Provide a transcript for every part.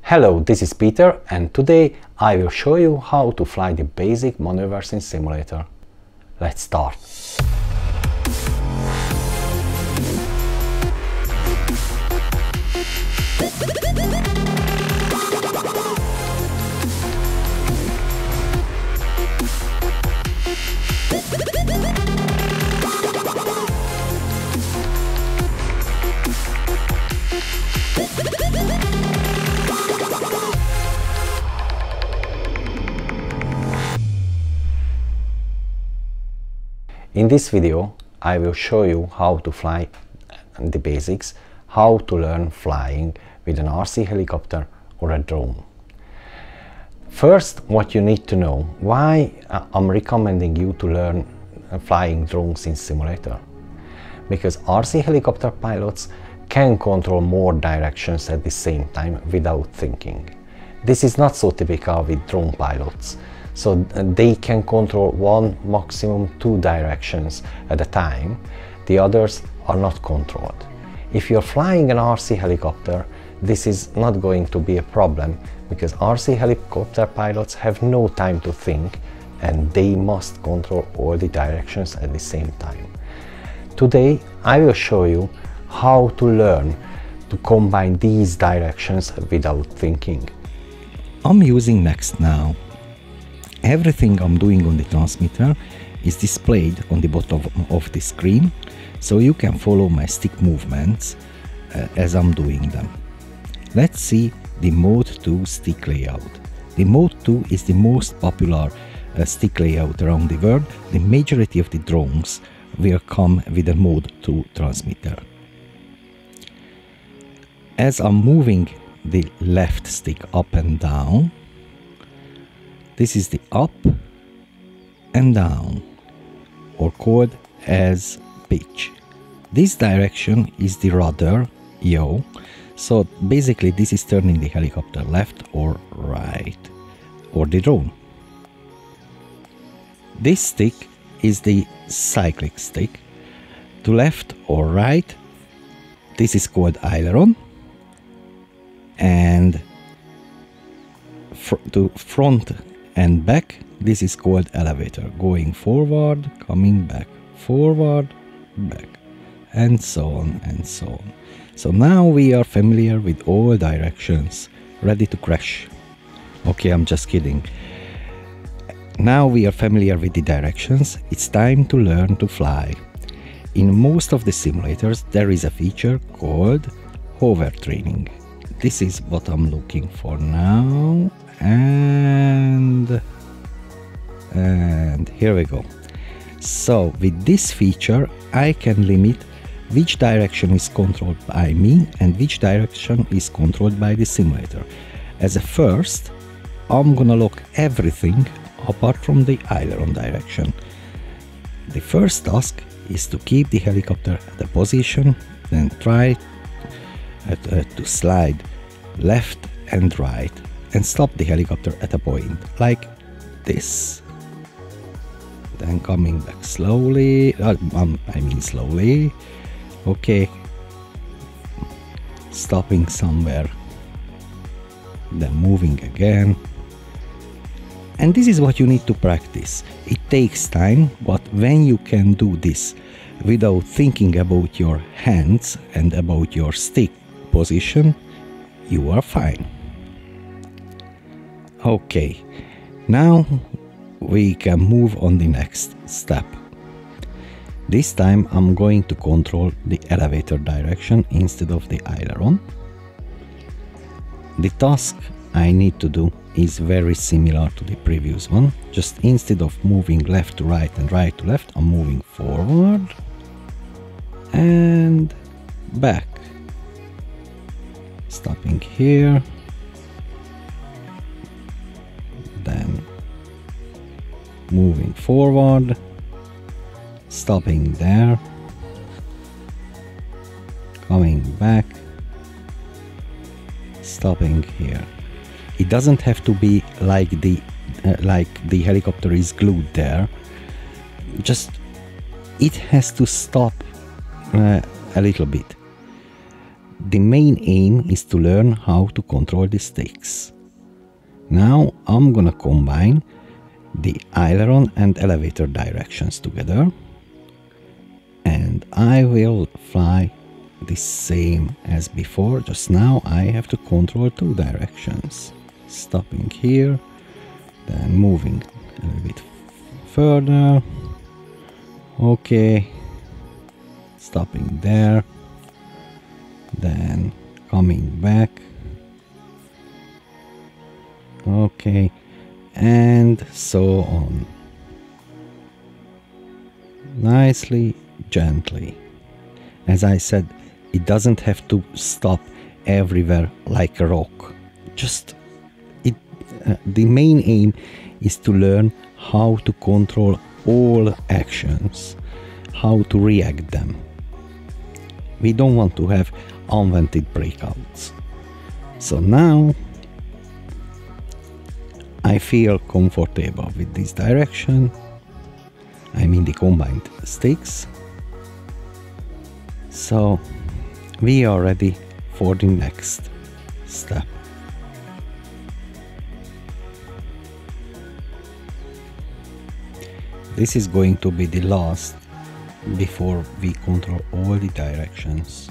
Hello, this is Peter, and today I will show you how to fly the basic maneuvers in simulator. Let's start. In this video, I will show you how to fly the basics, how to learn flying with an RC helicopter or a drone. First, what you need to know, why I'm recommending you to learn flying drones in simulator. Because RC helicopter pilots can control more directions at the same time without thinking. This is not so typical with drone pilots. So they can control one, maximum two directions at a time. The others are not controlled. If you're flying an RC helicopter, this is not going to be a problem because RC helicopter pilots have no time to think and they must control all the directions at the same time. Today I will show you how to learn to combine these directions without thinking. I'm using Next now. Everything I'm doing on the transmitter is displayed on the bottom of the screen, so you can follow my stick movements as I'm doing them. Let's see the Mode 2 stick layout. The Mode 2 is the most popular stick layout around the world. The majority of the drones will come with a Mode 2 transmitter. As I'm moving the left stick up and down, this is the up and down, or called as pitch. This direction is the rudder, yaw. So basically this is turning the helicopter left or right, or the drone. This stick is the cyclic stick. To left or right, this is called aileron. And to front and back, this is called elevator, going forward, coming back, forward, back, and so on and so on. So now we are familiar with all directions, ready to crash. Okay, I'm just kidding. Now we are familiar with the directions, it's time to learn to fly. In most of the simulators there is a feature called hover training. This is what I'm looking for now. And here we go. So with this feature I can limit which direction is controlled by me and which direction is controlled by the simulator. As a first, I'm gonna lock everything apart from the aileron direction. The first task is to keep the helicopter at a position, then try to slide left and right and stop the helicopter at a point like this. Then coming back slowly, slowly. Okay, stopping somewhere, then moving again. And this is what you need to practice. It takes time, but when you can do this without thinking about your hands and about your stick position, you are fine. Okay, now we can move on the next step. This time I'm going to control the elevator direction instead of the aileron. The task I need to do is very similar to the previous one. Just instead of moving left to right and right to left, I'm moving forward and back. Stopping here. Then moving forward, stopping there, coming back, stopping here. It doesn't have to be like the helicopter is glued there. Just it has to stop a little bit. the main aim is to learn how to control the sticks. Now I'm gonna combine the aileron and elevator directions together, and I will fly the same as before, just now I have to control two directions. Stopping here, then moving a little bit further. Okay, stopping there, then coming back. Okay, and so on. Nicely, gently. As I said, it doesn't have to stop everywhere like a rock. Just the main aim is to learn how to control all actions, how to react them. We don't want to have unwanted breakouts. So now I feel comfortable with this direction. I mean the combined sticks. So we are ready for the next step. This is going to be the last before we control all the directions.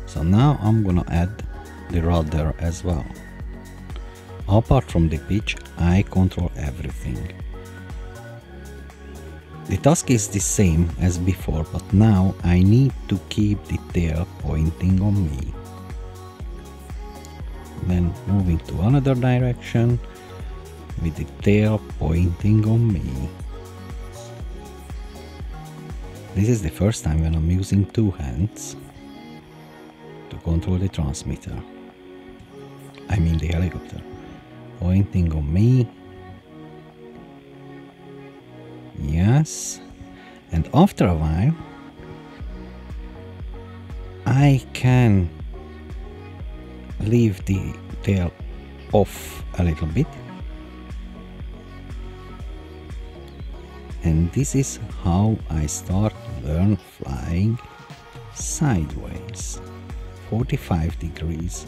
So now I'm gonna add the rudder as well. Apart from the pitch, I control everything. The task is the same as before, but now I need to keep the tail pointing on me. Then moving to another direction with the tail pointing on me. This is the first time when I'm using two hands to control the transmitter. I mean the helicopter. Pointing on me. Yes. And after a while, I can leave the tail off a little bit. And this is how I start to learn flying sideways, 45 degrees.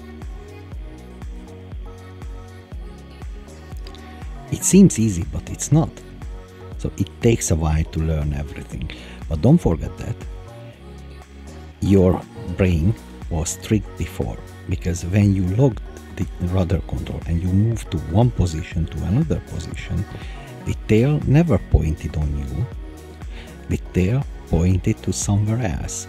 It seems easy, but it's not. So it takes a while to learn everything. But don't forget that your brain was tricked before, because when you locked the rudder control and you moved to one position to another position, the tail never pointed on you. The tail pointed to somewhere else.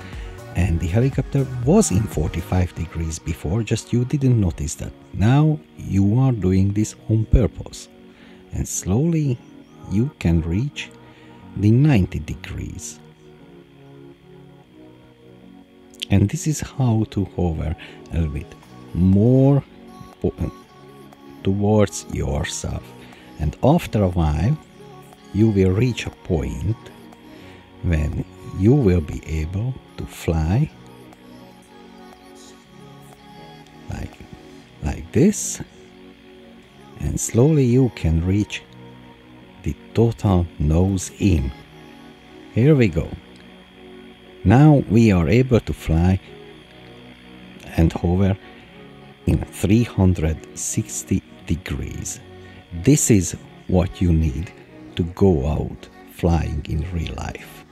And the helicopter was in 45 degrees before, just you didn't notice that. Now you are doing this on purpose. And slowly you can reach the 90 degrees. And this is how to hover a little bit more towards yourself. And after a while, you will reach a point when you will be able to fly like this, and slowly you can reach the total nose in. Here we go. Now we are able to fly and hover in 360 degrees. This is what you need to go out flying in real life.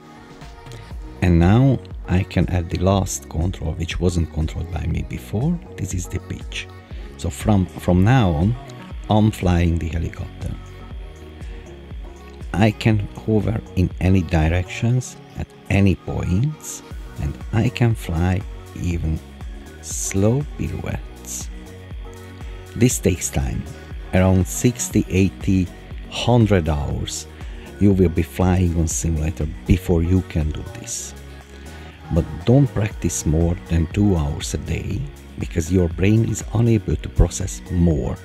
And now I can add the last control, which wasn't controlled by me before. This is the pitch. So from now on, I'm flying the helicopter. I can hover in any directions at any points, and I can fly even slow pirouettes. This takes time, around 60, 80, 100 hours. You will be flying on simulator before you can do this. But don't practice more than 2 hours a day, because your brain is unable to process more.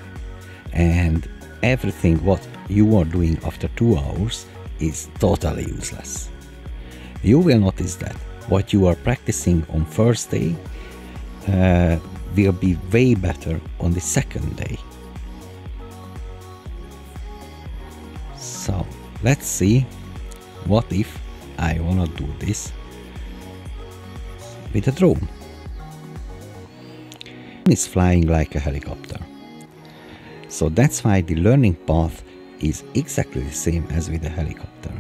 And everything what you are doing after 2 hours is totally useless. You will notice that what you are practicing on first day will be way better on the second day. So let's see what if I wanna do this with a drone. It's flying like a helicopter. So that's why the learning path is exactly the same as with a helicopter.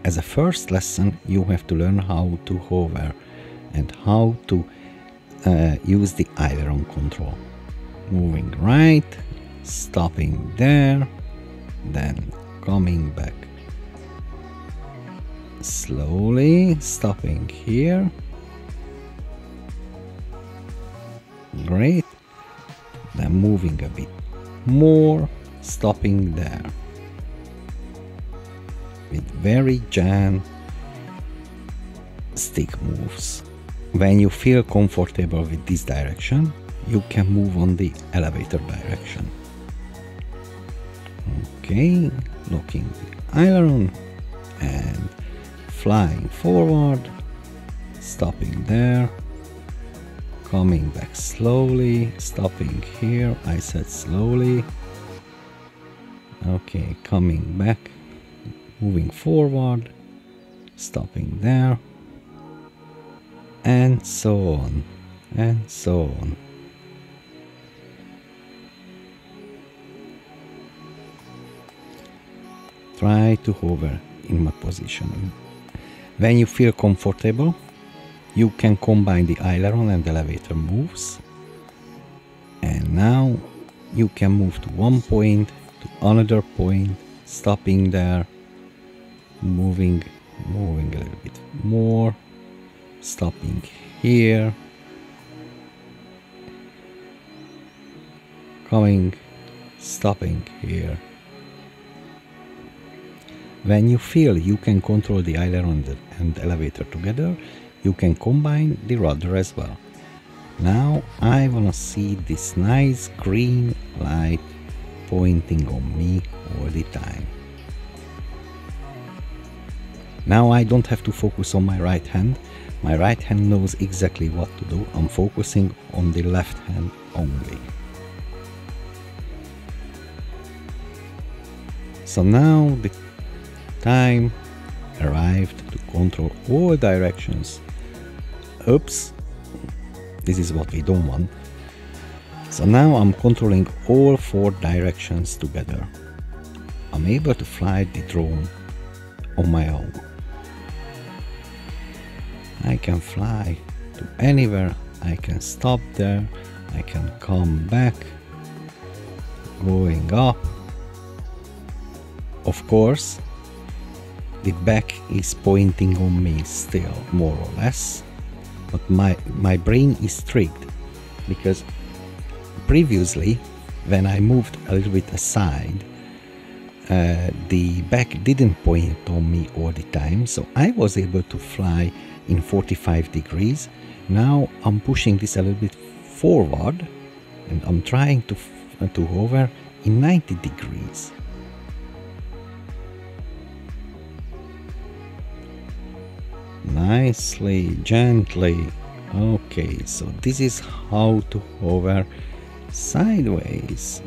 As a first lesson, you have to learn how to hover and how to use the aileron control. Moving right, stopping there, then coming back slowly, stopping here. Great. Then moving a bit more, stopping there. With very gentle stick moves. When you feel comfortable with this direction, you can move on the elevator direction. Okay, locking the aileron and flying forward, stopping there, coming back slowly, stopping here, I said slowly. Okay, coming back, moving forward, stopping there, and so on, and so on. Try to hover in my position. When you feel comfortable, you can combine the aileron and elevator moves. And now you can move to one point, to another point, stopping there, moving a little bit more, stopping here, coming, stopping here. When you feel you can control the aileron and elevator together, you can combine the rudder as well. Now I wanna see this nice green light pointing on me all the time. Now I don't have to focus on my right hand. My right hand knows exactly what to do. I'm focusing on the left hand only. So now the time arrived to control all directions. Oops, this is what we don't want. So now I'm controlling all 4 directions together. I'm able to fly the drone on my own. I can fly to anywhere, I can stop there, I can come back, going up. Of course, the back is pointing on me still, more or less, but my brain is tricked, because previously, when I moved a little bit aside, the back didn't point on me all the time, so I was able to fly in 45 degrees. Now I'm pushing this a little bit forward, and I'm trying to hover in 90 degrees. Nicely, gently. Okay, so this is how to hover sideways,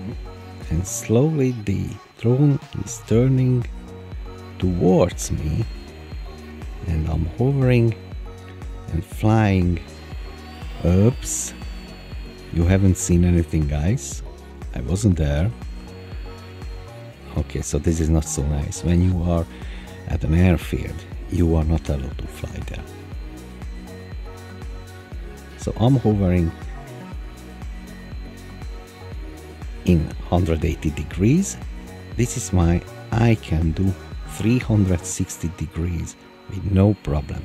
and slowly the drone is turning towards me, and I'm hovering and flying. Oops, you haven't seen anything, guys. I wasn't there. Okay, so this is not so nice. When you are at an airfield, you are not allowed to fly there. So I'm hovering in 180 degrees. This is why I can do 360 degrees with no problem.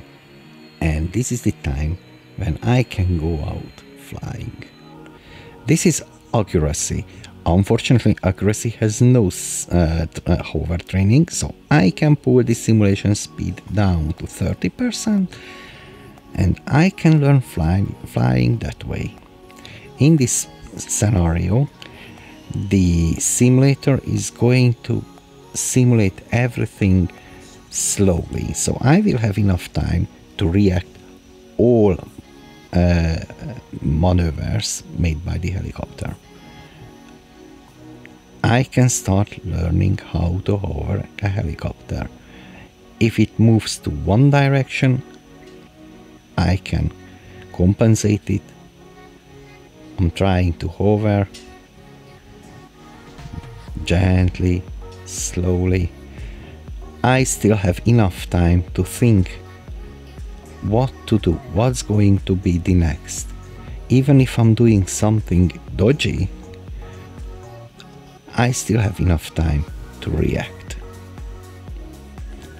And this is the time when I can go out flying. This is AccuRC. Unfortunately, AccuRC has no hover training, so I can pull the simulation speed down to 30%, and I can learn flying that way. In this scenario, the simulator is going to simulate everything slowly, so I will have enough time to react all maneuvers made by the helicopter. I can start learning how to hover a helicopter. If it moves to one direction, I can compensate it. I'm trying to hover gently, slowly. I still have enough time to think what to do, what's going to be the next. Even if I'm doing something dodgy, I still have enough time to react.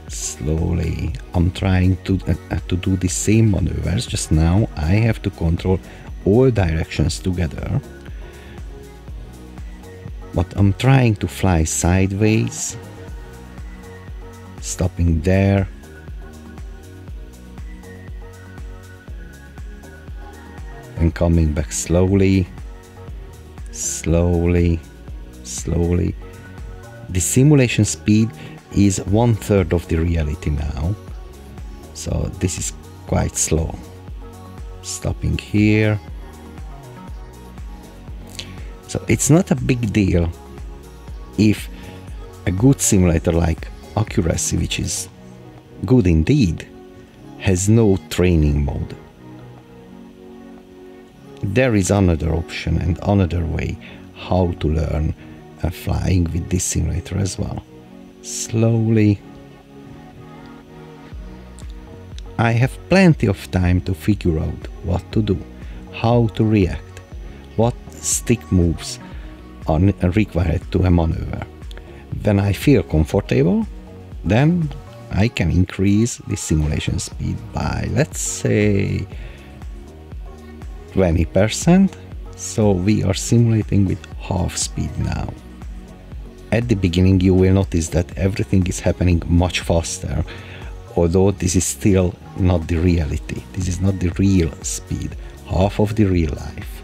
Slowly, I'm trying to do the same maneuvers, just now I have to control all directions together. But I'm trying to fly sideways, stopping there, and coming back slowly, slowly, slowly. The simulation speed is 1/3 of the reality now, so this is quite slow. Stopping here. So it's not a big deal if a good simulator like AccuRC, which is good indeed, has no training mode. There is another option and another way how to learn flying with this simulator as well. Slowly. I have plenty of time to figure out what to do, how to react, what stick moves are required to a maneuver. When I feel comfortable, then I can increase the simulation speed by, let's say, 20%. So we are simulating with half speed now. At the beginning you will notice that everything is happening much faster, although this is still not the reality. This is not the real speed, half of the real life.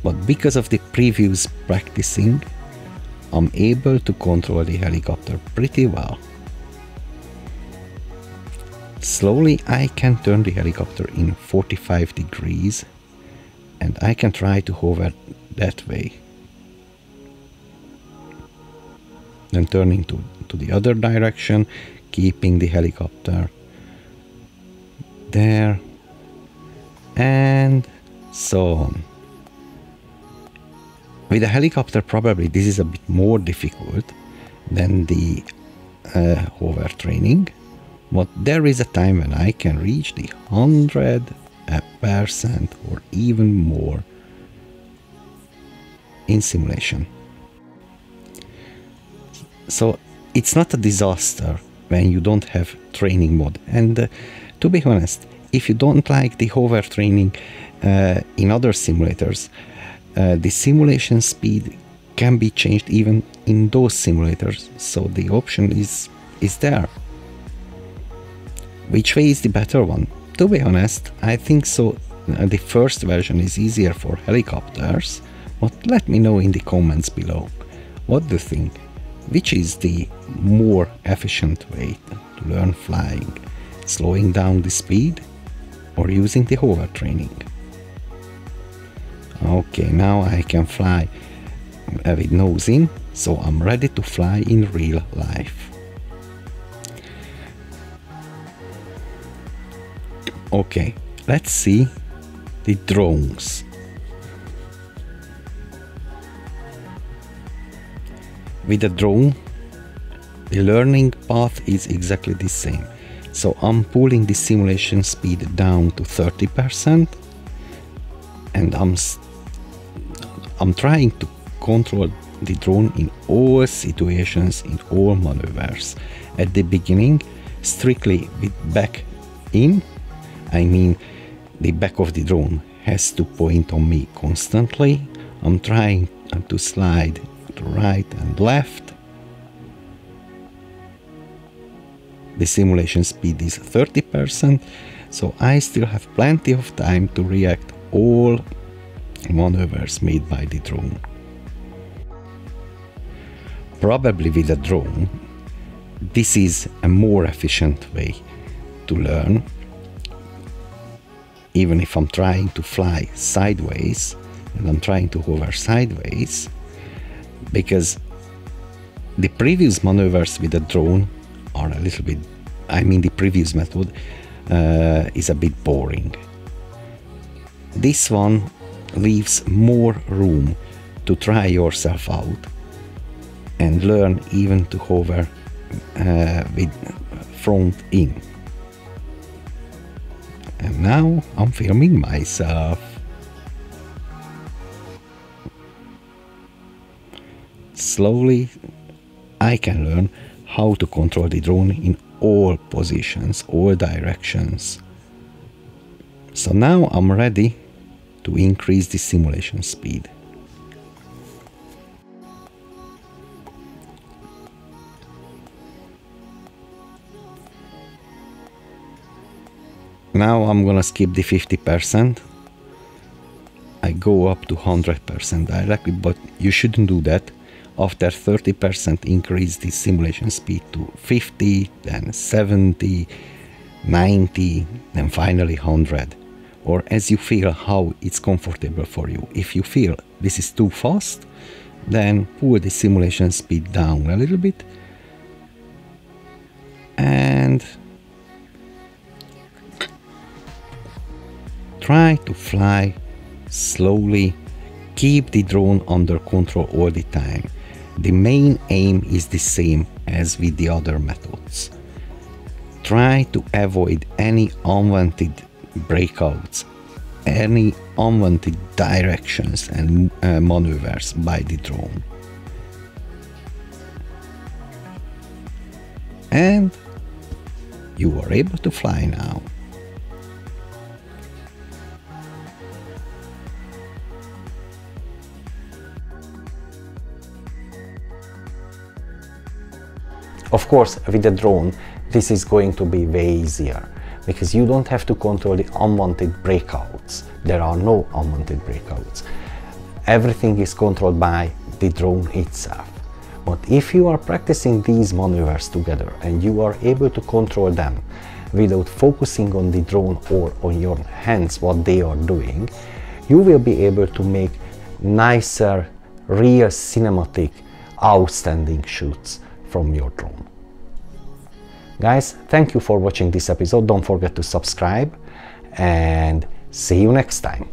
But because of the previous practicing, I'm able to control the helicopter pretty well. Slowly I can turn the helicopter in 45 degrees and I can try to hover that way. Then turning to the other direction, keeping the helicopter there, and so on. With a helicopter probably this is a bit more difficult than the hover training, but there is a time when I can reach the 100% or even more in simulation. So it's not a disaster when you don't have training mode. And to be honest, if you don't like the hover training in other simulators, the simulation speed can be changed even in those simulators, so the option is there. Which way is the better one? To be honest, I think so. The first version is easier for helicopters, but let me know in the comments below. What do you think? Which is the more efficient way to learn flying? Slowing down the speed or using the hover training? Okay, now I can fly with nose in, so I'm ready to fly in real life. Okay, let's see the drones. With a drone, the learning path is exactly the same. So I'm pulling the simulation speed down to 30%, and I'm trying to control the drone in all situations, in all maneuvers. At the beginning, strictly with back in, I mean the back of the drone has to point on me constantly. I'm trying to slide to right and left. The simulation speed is 30%, so I still have plenty of time to react all maneuvers made by the drone. Probably with a drone, this is a more efficient way to learn. Even if I'm trying to fly sideways and I'm trying to hover sideways, because the previous maneuvers with a drone are a little bit, I mean the previous method is a bit boring. This one leaves more room to try yourself out and learn even to hover with front in. And now I'm filming myself. Slowly I can learn how to control the drone in all positions, all directions. So now I'm ready to increase the simulation speed. Now I'm gonna skip the 50%. I go up to 100% directly, but you shouldn't do that. After 30% increase the simulation speed to 50, then 70, 90, then finally 100. Or as you feel how it's comfortable for you. If you feel this is too fast, then pull the simulation speed down a little bit and try to fly slowly. Keep the drone under control all the time. The main aim is the same as with the other methods. Try to avoid any unwanted breakouts, any unwanted directions and maneuvers by the drone. And you are able to fly now. Of course, with the drone, this is going to be way easier because you don't have to control the unwanted breakouts. There are no unwanted breakouts. Everything is controlled by the drone itself. But if you are practicing these maneuvers together and you are able to control them without focusing on the drone or on your hands what they are doing, you will be able to make nicer, real cinematic, outstanding shoots from your drone. Guys, thank you for watching this episode. Don't forget to subscribe and see you next time.